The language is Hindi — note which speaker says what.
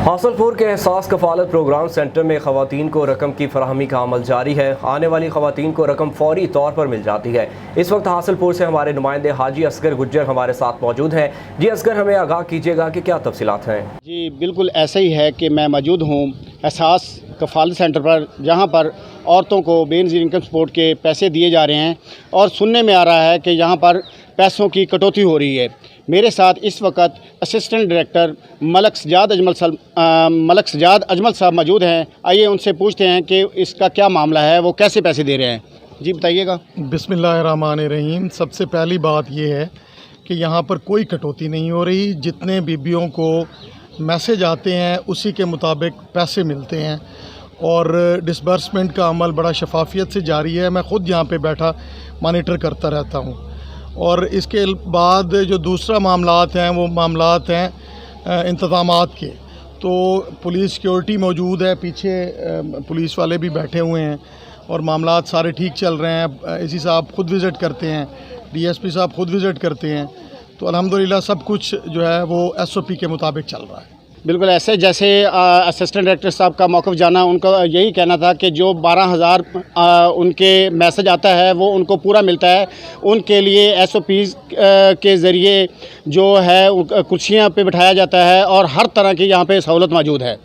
Speaker 1: हासलपुर के एहसास कफालत प्रोग्राम सेंटर में ख़वातीन को रकम की फराहमी का अमल जारी है। आने वाली ख़वातीन को रकम फौरी तौर पर मिल जाती है। इस वक्त हासलपुर से हमारे नुमाइंदे हाजी असगर गुज्जर हमारे साथ मौजूद हैं। जी असगर, हमें आगाह कीजिएगा कि क्या तफसीलात हैं।
Speaker 2: जी बिल्कुल ऐसा ही है कि मैं मौजूद हूँ एहसास कफालत सेंटर पर, जहाँ पर औरतों को बेनज़ीर इनकम सपोर्ट के पैसे दिए जा रहे हैं और सुनने में आ रहा है कि यहाँ पर पैसों की कटौती हो रही है। मेरे साथ इस वक्त असिस्टेंट डायरेक्टर मलक सजाद अजमल साहब मौजूद हैं। आइए उनसे पूछते हैं कि इसका क्या मामला है, वो कैसे पैसे दे रहे हैं। जी बताइएगा।
Speaker 3: बिस्मिल्लाहिर्रहमानिर्रहीम। सबसे पहली बात ये है कि यहाँ पर कोई कटौती नहीं हो रही। जितने बीबियों को मैसेज आते हैं उसी के मुताबिक पैसे मिलते हैं और डिसबर्समेंट का अमल बड़ा शफाफियत से जारी है। मैं ख़ुद यहाँ पे बैठा मॉनिटर करता रहता हूँ। और इसके बाद जो दूसरा मामलात हैं वो मामलात हैं इंतज़ामात के। तो पुलिस सिक्योरिटी मौजूद है, पीछे पुलिस वाले भी बैठे हुए हैं और मामलात सारे ठीक चल रहे हैं। इसी साहब ख़ुद विज़िट करते हैं, डीएसपी साहब ख़ुद विज़िट करते हैं। तो अल्हम्दुलिल्लाह सब कुछ जो है वो एसओपी के मुताबिक चल रहा है।
Speaker 2: बिल्कुल ऐसे जैसे असिस्टेंट डायरेक्टर साहब का मौक़िफ़ जाना, उनका यही कहना था कि जो 12,000 उनके मैसेज आता है वो उनको पूरा मिलता है। उनके लिए एसओपीज़ के ज़रिए जो है कुर्सियाँ पे बिठाया जाता है और हर तरह की यहाँ पे सहूलत मौजूद है।